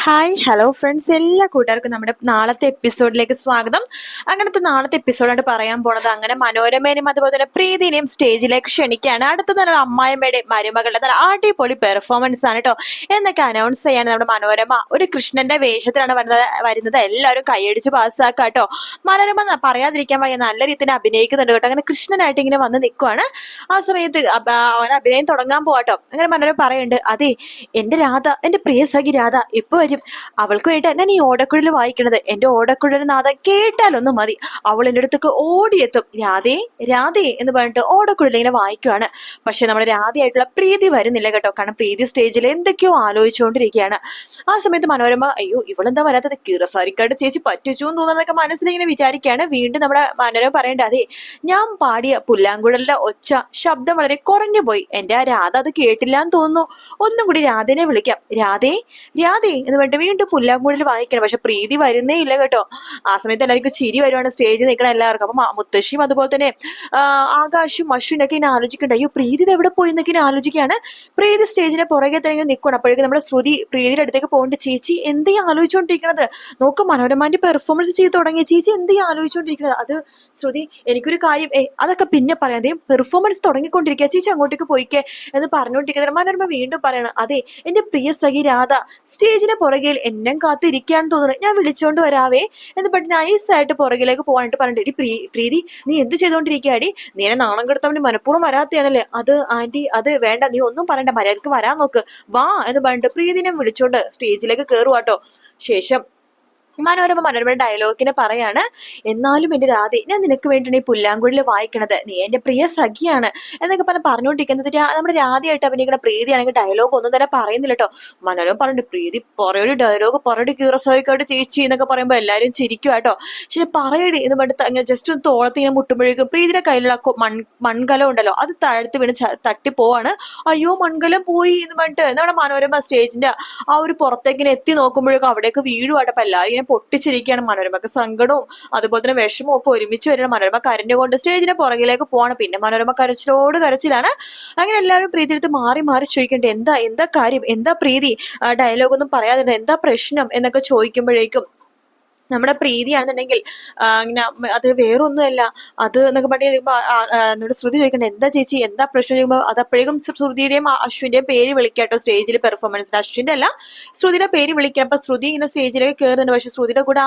Hi hello friends, എല്ലാ കൂട്ടുകാർക്കും നമ്മുടെ നാളത്തെ എപ്പിസോഡിലേക്ക് സ്വാഗതം. അങ്ങനത്തെ നാളത്തെ എപ്പിസോഡായിട്ട് പറയാൻ പോണത് അങ്ങനെ മനോരമേനെയും അതുപോലെ തന്നെ പ്രീതിനെയും സ്റ്റേജിലേക്ക് ക്ഷണിക്കുകയാണ്. അടുത്ത നല്ല അമ്മായിമ്മയുടെ മരുമകളുടെ നല്ല അടിപൊളി പെർഫോമൻസ് ആണ് കേട്ടോ എന്നൊക്കെ അനൗൺസ് ചെയ്യാണ് നമ്മുടെ മനോരമ. ഒരു കൃഷ്ണന്റെ വേഷത്തിലാണ് വരുന്നത്. എല്ലാവരും കൈയടിച്ച് പാസ്സാക്കുക കേട്ടോ. മനോരമ പറയാതിരിക്കാൻ വയ്യ, നല്ല രീതിയിൽ അഭിനയിക്കുന്നുണ്ട് കേട്ടോ. അങ്ങനെ കൃഷ്ണനായിട്ട് ഇങ്ങനെ വന്ന് നിൽക്കുവാണ്. ആ സമയത്ത് അവൻ അഭിനയം തുടങ്ങാൻ പോവാട്ടോ. അങ്ങനെ മനോരമ പറയുന്നുണ്ട്, അതെ എന്റെ രാധ, എന്റെ പ്രിയ സഖി രാധ ഇപ്പൊ വരും. അവൾക്ക് വേണ്ടി ഞാൻ ഈ ഓടക്കുഴൽ വായിക്കണത്. എന്റെ ഓടക്കുഴൽ നാഥ കേട്ടാലൊന്നും മതി. അവൾ എന്റെ അടുത്തൊക്കെ ഓടിയെത്തും. രാധേ രാധേ എന്ന് പറഞ്ഞിട്ട് ഓടക്കുഴൽ ഇങ്ങനെ വായിക്കുവാണ്. പക്ഷെ നമ്മുടെ രാധയായിട്ടുള്ള പ്രീതി വരുന്നില്ല കേട്ടോ. കാരണം പ്രീതി സ്റ്റേജിൽ എന്തൊക്കെയോ ആലോചിച്ചുകൊണ്ടിരിക്കുകയാണ്. ആ സമയത്ത് മനോരമ, അയ്യോ ഇവളെന്താ വരാത്തത്, കിറസാരിക്കായിട്ട് ചേച്ചി പറ്റിച്ചു എന്ന് തോന്നുന്നതൊക്കെ മനസ്സിലിങ്ങനെ വിചാരിക്കുകയാണ്. വീണ്ടും നമ്മുടെ മനോരമ പറയേണ്ട, അതെ ഞാൻ പാടിയ പുല്ലാങ്കുഴലിന്റെ ഒച്ച ശബ്ദം വളരെ കുറഞ്ഞു പോയി. എന്റെ ആ രാധ അത് കേട്ടില്ല എന്ന് തോന്നുന്നു. ഒന്നും കൂടി രാധേനെ വിളിക്കാം. രാധേ രാധേ എന്ന് പറഞ്ഞിട്ട് വീണ്ടും പുല്ലാങ്കുഴലിൽ വായിക്കണം. പക്ഷെ പ്രീതി വരുന്നേ ഇല്ല കേട്ടോ. ആ സമയത്ത് എല്ലാവർക്കും ചിരി വരുവാണ് സ്റ്റേജിൽ നിൽക്കണം എല്ലാവർക്കും. അപ്പൊ മുത്തശ്ശിയും അതുപോലെ തന്നെ ആകാശും അശ്വിനൊക്കെ ഇങ്ങനെ ആലോചിക്കണ്ട, അയ്യോ പ്രീതി ഇത് എവിടെ പോയി എന്നൊക്കെ ഇങ്ങനെ ആലോചിക്കുകയാണ്. പ്രീതി സ്റ്റേജിന്റെ പുറകെ തന്നെ നിൽക്കണം. അപ്പോഴേക്കും നമ്മുടെ ശ്രുതി പ്രീതിയുടെ അടുത്തേക്ക് പോകേണ്ട, ചേച്ചി എന്തേ ആലോചിച്ചുകൊണ്ടിരിക്കണത്, നോക്ക് മനോരമാന്റെ പെർഫോമൻസ് ചെയ്ത് തുടങ്ങി, ചേച്ചി എന്തേ ആലോചിച്ചുകൊണ്ടിരിക്കണത്. അത് ശ്രുതി എനിക്കൊരു കാര്യം, അതൊക്കെ പിന്നെ പറയാം, അതേ പെർഫോമൻസ് തുടങ്ങിക്കൊണ്ടിരിക്കുക, ചേച്ചി അങ്ങോട്ടേക്ക് പോയിക്കേ എന്ന് പറഞ്ഞുകൊണ്ടിരിക്കുന്നത്. മനോരമ വീണ്ടും പറയണം, അതെ എന്റെ പ്രിയ സഖി രാധ സ്റ്റേജിന് പുറകിൽ എന്നെ കാത്തിരിക്കാന്ന് തോന്നുന്നു, ഞാൻ വിളിച്ചോണ്ട് വരാവേ എന്ന് പറഞ്ഞ് നൈസായിട്ട് പുറകിലേക്ക് പോകാനായിട്ട് പറഞ്ഞിട്ട്, പ്രീതി നീ എന്ത് ചെയ്തോണ്ടിരിക്കുകയാടി, നീ എന്നെ നാണം കെടുത്താൻ മനഃപൂർവ്വം വരാത്തയാണല്ലേ. അത് ആന്റി അത് വേണ്ട, നീ ഒന്നും പറയണ്ട, മര്യാദക്ക് വരാൻ നോക്ക്, വാ എന്ന് പറഞ്ഞിട്ട് പ്രീതിനെ വിളിച്ചോണ്ട് സ്റ്റേജിലേക്ക് കയറുവാട്ടോ. ശേഷം മനോരമയുടെ ഡയലോഗിനെ പറയാണ്, എന്നാലും എന്റെ രാധേ ഞാൻ നിനക്ക് വേണ്ടിയാണ് ഈ പുല്ലാങ്കുഴലിൽ വായിക്കണത്, നീ എന്റെ പ്രിയ സഖിയാണ് എന്നൊക്കെ പറഞ്ഞുകൊണ്ടിരിക്കുന്നത്. നമ്മുടെ രാധയായിട്ട് അഭിനയിക്കുന്ന പ്രീതിയാണെങ്കിൽ ഡയലോഗ് ഒന്നും തന്നെ പറയുന്നില്ല കേട്ടോ. മനോരമ പറഞ്ഞു, പ്രീതി പറയടി ഡയലോഗ് പറയടി കീറസോയ്ക്കായിട്ട് ചേച്ചി എന്നൊക്കെ പറയുമ്പോൾ എല്ലാവരും ചിരിക്കുക കേട്ടോ. ശരി പറയടി എന്ന് പറഞ്ഞിട്ട് അങ്ങനെ ജസ്റ്റ് ഒന്ന് തോളത്ത് ഇങ്ങനെ മുട്ടുമ്പോഴേക്കും പ്രീതിയുടെ കയ്യിലുള്ള മൺകലം ഉണ്ടല്ലോ അത് താഴ്ത്തി വീണ് തട്ടി പോവാണ്. അയ്യോ മൺകലം പോയി എന്ന് പറഞ്ഞിട്ട് നമ്മുടെ മനോരമ സ്റ്റേജിന്റെ ആ ഒരു പുറത്തേക്കിനെ എത്തി നോക്കുമ്പോഴേക്കും അവിടേക്ക് വീഴുവാട്ടോ. അപ്പൊ എല്ലാവരും പൊട്ടിച്ചിരിക്കുകയാണ്. മനോരമക്ക് സങ്കടവും അതുപോലെ തന്നെ വിഷമവും ഒക്കെ ഒരുമിച്ച് വരണം. മനോരമ കരഞ്ഞുകൊണ്ട് സ്റ്റേജിന്റെ പുറകിലേക്ക് പോവാണ്. പിന്നെ മനോരമ കരച്ചിലോട് കരച്ചിലാണ്. അങ്ങനെ എല്ലാവരും പ്രീതി എടുത്ത് മാറി മാറി ചോദിക്കണ്ടേ, എന്താ കാര്യം, എന്താ പ്രീതി ഡയലോഗ് ഒന്നും പറയാതെ എന്താ പ്രശ്നം എന്നൊക്കെ ചോദിക്കുമ്പോഴേക്കും നമ്മുടെ പ്രീതിയാണെന്നുണ്ടെങ്കിൽ ഇങ്ങനെ അത് വേറൊന്നുമല്ല അത് എന്നൊക്കെ പറഞ്ഞു കഴിയുമ്പോ നമ്മുടെ ശ്രുതി ചോദിക്കണ്ട, എന്താ ചേച്ചി എന്താ പ്രശ്നം ചോദിക്കുമ്പോൾ അത് അപ്പോഴേക്കും ശ്രുതിയുടെയും അശ്വിന്റെയും പേര് വിളിക്കാട്ടോ സ്റ്റേജിൽ പെർഫോമൻസിന്. അശ്വിന്റെ അല്ല ശ്രുതിയുടെ പേര് വിളിക്കണം. അപ്പൊ ശ്രുതി ഇങ്ങനെ സ്റ്റേജിലേക്ക് കയറുന്നുണ്ട്. പക്ഷെ ശ്രുതിയുടെ കൂടെ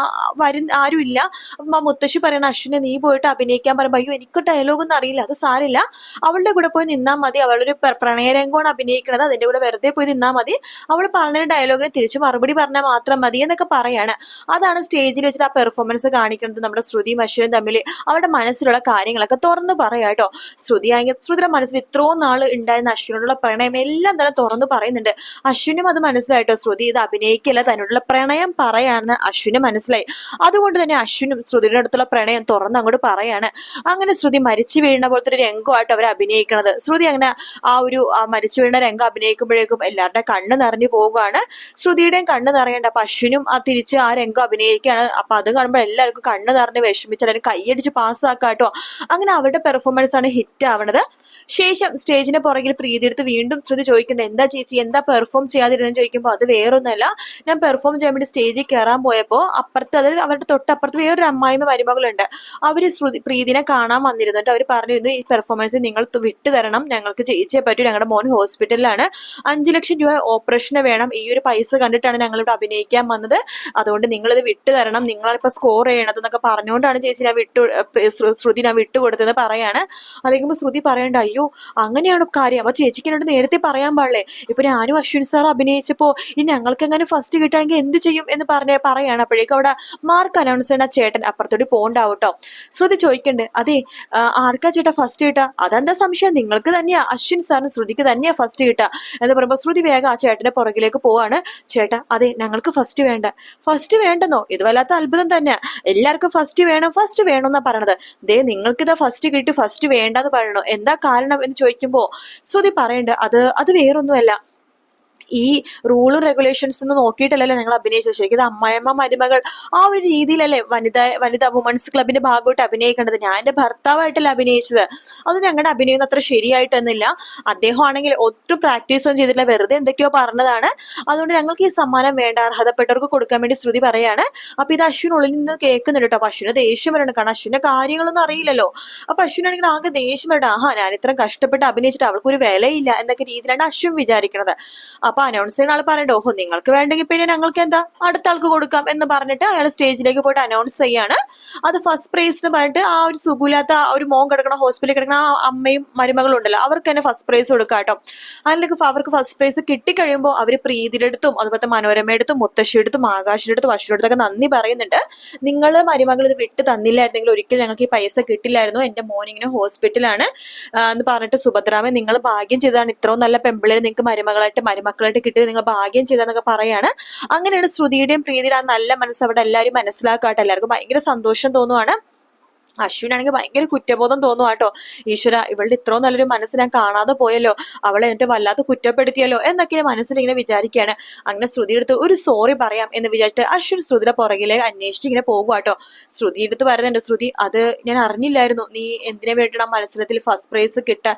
ആരും ഇല്ല. അപ്പൊ മുത്തശ്ശി പറയണ, അശ്വിനെ നീ പോയിട്ട് അഭിനയിക്കാൻ പറയുമ്പോ, അയ്യോ എനിക്ക് ഡയലോഗ് ഒന്നും അറിയില്ല, അത് സാരില്ല, അവളുടെ കൂടെ പോയി നിന്നാൽ മതി, അവളൊരു പ്രണയരംഗമാണ് അഭിനയിക്കണത്, അതിന്റെ കൂടെ വെറുതെ പോയി നിന്നാൽ മതി, അവൾ പറഞ്ഞ ഡയലോഗിന് തിരിച്ച് മറുപടി പറഞ്ഞാൽ മാത്രം മതി എന്നൊക്കെ പറയാണ്. അതാണ് സ്റ്റേജിൽ വെച്ചിട്ട് ആ പെർഫോമൻസ് കാണിക്കുന്നത്. നമ്മുടെ ശ്രുതിയും അശ്വിനും തമ്മിൽ അവരുടെ മനസ്സിലുള്ള കാര്യങ്ങളൊക്കെ തുറന്നു പറയാട്ടോ. ശ്രുതിയാണെങ്കിൽ ശ്രുതിയുടെ മനസ്സിൽ ഇത്രയും നാൾ ഉണ്ടായിരുന്ന അശ്വിനോടുള്ള പ്രണയം എല്ലാം തന്നെ തുറന്നു പറയുന്നുണ്ട്. അശ്വിനും അത് മനസ്സിലായിട്ടോ, ശ്രുതി ഇത് അഭിനയിക്കല്ല, തന്നോടുള്ള പ്രണയം പറയാണെന്ന് അശ്വിന് മനസ്സിലായി. അതുകൊണ്ട് തന്നെ അശ്വിനും ശ്രുതിയുടെ അടുത്തുള്ള പ്രണയം തുറന്ന് അങ്ങോട്ട് പറയാണ്. അങ്ങനെ ശ്രുതി മരിച്ചു വീഴുന്ന പോലത്തെ ഒരു രംഗമായിട്ട് അവർ അഭിനയിക്കുന്നത്. ശ്രുതി അങ്ങനെ ആ മരിച്ചു വീഴുന്ന രംഗം അഭിനയിക്കുമ്പോഴേക്കും എല്ലാവരുടെ കണ്ണ് നിറഞ്ഞു പോവുകയാണ്. ശ്രുതിയുടെയും കണ്ണ് നിറയേണ്ട. അപ്പൊ അശ്വിനും തിരിച്ച് ആ രംഗം അഭിനയിക്കുകയാണ്. അപ്പൊ അത് കാണുമ്പോൾ എല്ലാവർക്കും കണ്ണ് നിറഞ്ഞ് വിഷമിച്ച് എല്ലാവരും കൈയടിച്ച് പാസ്സാക്കാട്ടോ. അങ്ങനെ അവരുടെ പെർഫോമൻസ് ആണ് ഹിറ്റ് ആവണത്. ശേഷം സ്റ്റേജിന്റെ പുറകിൽ പ്രീതി എടുത്ത് വീണ്ടും ശ്രുതി ചോദിക്കണ്ടേ, എന്താ ചേച്ചി എന്താ പെർഫോം ചെയ്യാതിരുന്നെന്ന് ചോദിക്കുമ്പോൾ, അത് വേറൊന്നുമല്ല, ഞാൻ പെർഫോം ചെയ്യാൻ വേണ്ടി സ്റ്റേജിൽ കയറാൻ പോയപ്പോ അപ്പുറത്ത്, അതായത് അവരുടെ തൊട്ടപ്പുറത്ത് വേറൊരു അമ്മായിമ്മ മരുമകളുണ്ട്, അവര് പ്രീതിനെ കാണാൻ വന്നിരുന്നിട്ട് അവർ പറഞ്ഞിരുന്നു, ഈ പെർഫോമൻസ് നിങ്ങൾ വിട്ടു തരണം, ഞങ്ങൾക്ക് ചേച്ചിയെ പറ്റി, ഞങ്ങളുടെ മോൻ ഹോസ്പിറ്റലിലാണ്, 5 ലക്ഷം രൂപ ഓപ്പറേഷന് വേണം, ഈ ഒരു പൈസ കണ്ടിട്ടാണ് ഞങ്ങൾ ഇവിടെ അഭിനയിക്കാൻ വന്നത്, അതുകൊണ്ട് നിങ്ങളിത് വിട്ടു തരണം, നിങ്ങളിപ്പോ സ്കോർ ചെയ്യണത് എന്നൊക്കെ പറഞ്ഞുകൊണ്ടാണ് ചേച്ചി ശ്രുതി ഞാൻ വിട്ടുകൊടുത്തത് പറയാണ്. അതേക്കുമ്പോ ശ്രുതി പറയണ്ട, അയ്യോ അങ്ങനെയാണ് കാര്യം, അപ്പൊ ചേച്ചിക്ക് എന്നോട് നേരത്തെ പറയാൻ പാടില്ലേ, ഇപ്പൊ ഞാനും അശ്വിൻ സാർ അഭിനയിച്ചപ്പോ ഇനി ഞങ്ങൾക്ക് എങ്ങനെ ഫസ്റ്റ് കിട്ടുകയാണെങ്കിൽ എന്ത് ചെയ്യും എന്ന് പറയാണ്. അപ്പോഴേക്കും അവിടെ മാർക്ക് അനൗൺസ് ചെയ്യുന്ന ചേട്ടൻ അപ്പുറത്തോട്ട് പോണ്ടാവട്ടോ. ശ്രുതി ചോദിക്കണ്ട്, അതെ ആർക്കാ ചേട്ടാ ഫസ്റ്റ് കിട്ടാ, അതെന്താ സംശയം, നിങ്ങൾക്ക് തന്നെയാ, അശ്വിൻ സാറിന് ശ്രുതിക്ക് തന്നെയാ ഫസ്റ്റ് കിട്ടാ എന്ന് പറയുമ്പോ ശ്രുതി വേഗം ആ ചേട്ടന്റെ പുറകിലേക്ക് പോവാണ്. ചേട്ടാ അതെ ഞങ്ങൾക്ക് ഫസ്റ്റ് വേണ്ടെന്നോ, ഇത് വല്ലാത്ത അത്ഭുതം തന്നെ, എല്ലാവർക്കും ഫസ്റ്റ് വേണം എന്നാ പറയണത്, ദേ നിങ്ങൾക്ക് ഇതാ ഫസ്റ്റ് കിട്ടി, ഫസ്റ്റ് വേണ്ടെന്ന് പറയണോ, എന്താ കാരണം എന്ന് ചോദിക്കുമ്പോ ശ്രുതി പറയണ്ട്, അത് വേറൊന്നുമല്ല, ഈ റൂളും റെഗുലേഷൻസ് ഒന്നും നോക്കിയിട്ടല്ലല്ലോ ഞങ്ങൾ അഭിനയിച്ചത്. ശരിക്കും ഇത് അമ്മായിയമ്മ മരുമകൾ ആ ഒരു രീതിയിലല്ലേ വനിതാ വുമൻസ് ക്ലബിന്റെ ഭാഗമായിട്ട് അഭിനയിക്കേണ്ടത്. ഞാൻ എന്റെ ഭർത്താവായിട്ടല്ല അഭിനയിച്ചത്. അത് ഞങ്ങളുടെ അഭിനയം അത്ര ശരിയായിട്ടൊന്നുമില്ല. അദ്ദേഹം ആണെങ്കിൽ ഒട്ടും പ്രാക്ടീസ് ഒന്നും ചെയ്തിട്ടില്ല, വെറുതെ എന്തൊക്കെയോ പറഞ്ഞതാണ്. അതുകൊണ്ട് ഞങ്ങൾക്ക് ഈ സമ്മാനം വേണ്ട, അർഹതപ്പെട്ടവർക്ക് കൊടുക്കാൻ വേണ്ടി ശ്രുതി പറയാണ്. അപ്പൊ ഇത് അശ്വിനുള്ളിൽ നിന്ന് കേൾക്കുന്നുണ്ട് കേട്ടോ. അപ്പൊ അശ്വിന് ദേഷ്യം വരണം, കാരണം അശ്വിന്റെ കാര്യങ്ങളൊന്നും അറിയില്ലല്ലോ. അപ്പൊ അശ്വിനാണെങ്കിൽ ആകെ ദേഷ്യം വരണം. ആഹാ, ഞാൻ ഇത്രയും കഷ്ടപ്പെട്ട് അഭിനയിച്ചിട്ട് അവൾക്കൊരു വിലയില്ല എന്നൊക്കെ രീതിയിലാണ് അശ്വിൻ വിചാരിക്കുന്നത്. അപ്പൊ അനൗൺസ് ചെയ്യുന്ന ആൾ പറയണ്ടോ, ഓഹോ നിങ്ങൾക്ക് വേണ്ടെങ്കിൽ പിന്നെ ഞങ്ങൾക്ക് എന്താ അടുത്ത ആൾക്ക് കൊടുക്കാം എന്ന് പറഞ്ഞിട്ട് അയാൾ സ്റ്റേജിലേക്ക് പോയിട്ട് അനൗൺസ് ചെയ്യാണ്. അത് ഫസ്റ്റ് പ്രൈസ് എന്ന് പറഞ്ഞിട്ട് ആ ഒരു സുഖമില്ലാത്ത ഒരു മോൻ കിടക്കണ ഹോസ്പിറ്റലിൽ കിടക്കുന്ന ആ അമ്മയും മരുമകളും ഉണ്ടല്ലോ, അവർക്ക് തന്നെ ഫസ്റ്റ് പ്രൈസ് കൊടുക്കാം കേട്ടോ. അതിലേക്ക് അവർക്ക് ഫസ്റ്റ് പ്രൈസ് കിട്ടിക്കഴിയുമ്പോൾ അവര് പ്രീതിയുടെ അടുത്തും അതുപോലെ മനോരമയുടെ അടുത്തും മുത്തശ്ശിയുടെ അടുത്തും ആകാശിയുടെ അടുത്തും അശ്വിയുടെ അടുത്തൊക്കെ നന്ദി പറയുന്നുണ്ട്. നിങ്ങൾ മരുമകൾ ഇത് വിട്ട് തന്നില്ലായിരുന്നെങ്കിൽ ഒരിക്കലും ഞങ്ങൾക്ക് ഈ പൈസ കിട്ടില്ലായിരുന്നു. എന്റെ മോനിങ്ങനെ ഹോസ്പിറ്റലാണ് എന്ന് പറഞ്ഞിട്ട് സുഭദ്രാമൻ നിങ്ങൾ ഭാഗ്യം ചെയ്താണ്, ഇത്രയും നല്ല പെമ്പിളേര് നിങ്ങൾക്ക് മരുമക്കളായിട്ട് കിട്ടിയത് നിങ്ങൾ ഭാഗ്യം ചെയ്താന്നൊക്കെ പറയാണ്. അങ്ങനെയാണ് ശ്രുതിയുടെയും പ്രീതിയുടെ ആ നല്ല മനസ്സ് അവിടെ എല്ലാവരും മനസ്സിലാക്കാട്ടെ. എല്ലാവർക്കും ഭയങ്കര സന്തോഷം തോന്നുവാണ്. അശ്വിനാണെങ്കിൽ ഭയങ്കര കുറ്റബോധം തോന്നും കേട്ടോ. ഈശ്വര, ഇവളുടെ ഇത്രയും നല്ലൊരു മനസ്സ് ഞാൻ കാണാതെ പോയല്ലോ, അവളെ എന്നിട്ട് വല്ലാതെ കുറ്റപ്പെടുത്തിയല്ലോ എന്നൊക്കെ മനസ്സിൽ ഇങ്ങനെ വിചാരിക്കുകയാണ്. അങ്ങനെ ശ്രുതിയുടെ അടുത്ത് ഒരു സോറി പറയാം എന്ന് വിചാരിച്ചിട്ട് അശ്വിൻ ശ്രുതിയുടെ പുറകിലെ അന്വേഷിച്ച് ഇങ്ങനെ പോകുക കേട്ടോ. ശ്രുതിയുടെ അടുത്ത് പറയുന്നുണ്ട്, ശ്രുതി അത് ഞാൻ അറിഞ്ഞില്ലായിരുന്നു, നീ എന്തിനു വേണ്ടിയിട്ട് ആ മത്സരത്തിൽ ഫസ്റ്റ് പ്രൈസ് കിട്ടാൻ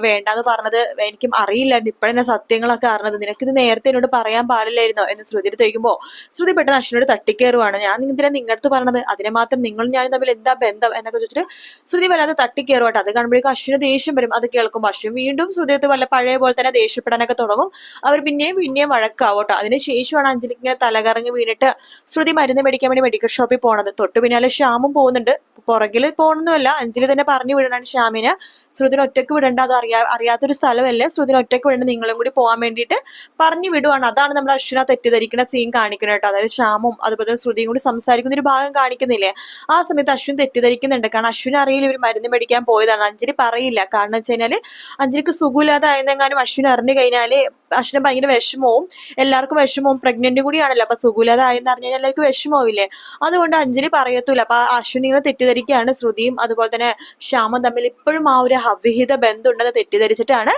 വേണ്ടാന്ന് പറഞ്ഞത് എനിക്കും അറിയില്ലായിരുന്നു, ഇപ്പോഴെന്നെ സത്യങ്ങളൊക്കെ അറിഞ്ഞത്, നിനക്കിത് നേരത്തെ എന്നോട് പറയാൻ പാടില്ലായിരുന്നോ എന്ന് ശ്രുതി അടുത്ത് ചോദിക്കുമ്പോൾ ശ്രുതി പെട്ടെന്ന് അശ്വിനോട് തട്ടിക്കയറുവാണ്. ഞാൻ എന്തിനാ നിങ്ങളുടെ പറഞ്ഞത്, അതിനെ മാത്രം നിങ്ങൾ ഞാനും തമ്മിൽ എന്താ ബന്ധം എന്നൊക്കെ ചോദിച്ചിട്ട് ശ്രുതി വല്ലാതെ തട്ടിക്കയറുവാട്ടോ. അത് കാണുമ്പോഴേക്കും അശ്വിന് ദേഷ്യം വരും. അത് കേൾക്കുമ്പോൾ അശ്വിൻ വീണ്ടും ശ്രുതിയത്ത് വല്ല പഴയ പോലെ തന്നെ ദേഷ്യപ്പെടാനൊക്കെ തുടങ്ങും. അവർ പിന്നെയും വഴക്കാവട്ടോ. അതിനുശേഷമാണ് അഞ്ജലിക്ക് ഇങ്ങനെ തലകറങ്ങി വീണിട്ട് ശ്രുതി മരുന്ന് മേടിക്കാൻ വേണ്ടി മെഡിക്കൽ ഷോപ്പിൽ പോണത്. തൊട്ടു പിന്നാലെ ശ്യാമും പോകുന്നുണ്ട്. പുറകിൽ പോകണമെന്നല്ല, അഞ്ജലി തന്നെ പറഞ്ഞു വിടണാണ് ശ്യാമിനെ, ശ്രുതിനെ ഒറ്റയ്ക്ക് വിടേണ്ട, അത് അറിയാത്തൊരു സ്ഥലമല്ലേ, ശ്രുതിനെ ഒറ്റയ്ക്ക് വിടേണ്ട, നിങ്ങളും കൂടി പോകാൻ വേണ്ടിയിട്ട് പറഞ്ഞു വിടുവാണ്. അതാണ് നമ്മൾ അശ്വിന തെറ്റിദ്ധരിക്കുന്ന സീൻ കാണിക്കുന്നത് കേട്ടോ. അതായത് ശ്യാമും അതുപോലെ തന്നെ ശ്രുതിയും കൂടി സംസാരിക്കുന്ന ഒരു ഭാഗം കാണിക്കുന്നില്ലേ, ആ സമയത്ത് അശ്വിൻ തെറ്റിദ്ധരിക്കുന്നുണ്ട്. കാരണം അശ്വിൻ അറിയില്ല ഇവർ മരുന്ന് മേടിക്കാൻ പോയതാണ്. അഞ്ജലി പറയില്ല. കാരണം വെച്ച് കഴിഞ്ഞാല് അഞ്ജലിക്ക് സുഖമില്ലാതെ ആയെന്നെങ്ങാനും അശ്വിൻ അറിഞ്ഞു കഴിഞ്ഞാല് അശ്വിന് ഭയങ്കര വിഷമവും, എല്ലാവർക്കും വിഷമവും, പ്രഗ്നന്റ് കൂടിയാണല്ലോ, അപ്പൊ സുഖമില്ലാതെ ആയെന്ന് അറിഞ്ഞാൽ എല്ലാവർക്കും വിഷമമാവില്ലേ. അതുകൊണ്ട് അഞ്ജലി പറയത്തൂല. അപ്പൊ അശ്വിൻ ഇങ്ങനെ തെറ്റിദ്ധരിക്കുകയാണ്. ശ്രുതിയും അതുപോലെ തന്നെ ശ്യാമും തമ്മിൽ ഇപ്പോഴും ആ ഒരു അവിഹിത ബന്ധം ഉണ്ടെന്ന് തെറ്റിദ്ധരിച്ചിട്ടാണ്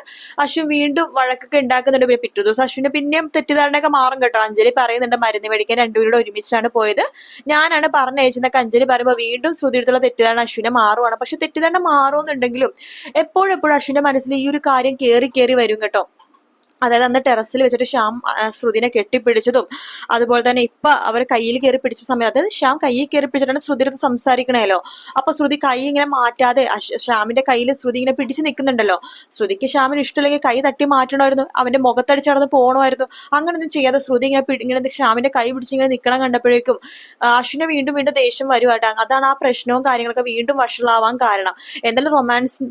അശ്വിൻ വീണ്ടും വഴക്കൊക്കെ ഉണ്ടാക്കുന്നുണ്ട്. പിന്നെ പിറ്റേ ദിവസം അശ്വിന് പിന്നെയും തെറ്റിദ്ധാരണയൊക്കെ മാറും കേട്ടോ. അഞ്ജലി പറയുന്നുണ്ട് മരുന്ന് മേടിക്കാൻ രണ്ടുപേരും ഒരുമിച്ചാണ് പോയത്, ഞാനാണ് പറഞ്ഞയച്ചെന്നൊക്കെ അഞ്ജലി പറയുമ്പോൾ വീണ്ടും ശ്രുതി അടുത്തുള്ള തെറ്റിദ്ധാരണ അശ്വിനെ മാറുവാണ്. പക്ഷെ തെറ്റിദ്ധാരണ മാറുമെന്നുണ്ടെങ്കിലും എപ്പോഴെപ്പോഴും അശ്വിന്റെ മനസ്സിൽ ഈ ഒരു കാര്യം കേറി വരും കേട്ടോ. അതായത് അന്ന് ടെറസിൽ വെച്ചിട്ട് ശ്യാം ശ്രുതിനെ കെട്ടിപ്പിടിച്ചതും അതുപോലെ തന്നെ ഇപ്പൊ അവർ കയ്യിൽ കയറി പിടിച്ച സമയത്ത്, അതായത് ശ്യാം കയ്യിൽ കയറി പിടിച്ചിട്ടാണ് ശ്രുതിയുടെ സംസാരിക്കണേലോ. അപ്പൊ ശ്രുതി കൈ ഇങ്ങനെ മാറ്റാതെ ശ്യാമിന്റെ കയ്യിൽ ശ്രുതി ഇങ്ങനെ പിടിച്ചു നിൽക്കുന്നുണ്ടല്ലോ. ശ്രുതിക്ക് ശ്യാമിന് ഇഷ്ടമില്ലെങ്കിൽ കൈ തട്ടി മാറ്റണമായിരുന്നു, അവന്റെ മുഖത്തടിച്ച് നടന്ന് പോകണമായിരുന്നു. അങ്ങനൊന്നും ചെയ്യാതെ ശ്രുതി ഇങ്ങനെ ശ്യാമിന്റെ കൈ പിടിച്ച് ഇങ്ങനെ നിൽക്കണം കണ്ടപ്പോഴേക്കും അശ്വിനെ വീണ്ടും ദേഷ്യം വരുവാട്ടോ. അതാണ് ആ പ്രശ്നവും കാര്യങ്ങളൊക്കെ വീണ്ടും വഷളാവാൻ കാരണം. എന്തായാലും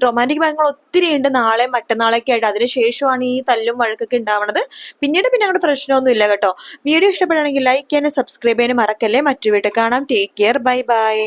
റൊമാൻറ്റിക് ഭാഗങ്ങൾ ഒത്തിരി ഉണ്ട്, നാളെ മറ്റന്നാളൊക്കെ ആയിട്ട്. അതിനുശേഷമാണ് ഈ തല്ലും വഴക്കൊക്കെ ഉണ്ടാവണത്. പിന്നീട് അങ്ങോട്ട് പ്രശ്നമൊന്നും ഇല്ല കേട്ടോ. വീഡിയോ ഇഷ്ടപ്പെടുകയാണെങ്കിൽ ലൈക്ക് ചെയ്യാനും സബ്സ്ക്രൈബ് ചെയ്യാനും മറക്കല്ലേ. മറ്റു വീട്ടിൽ കാണാം. Take care, bye bye.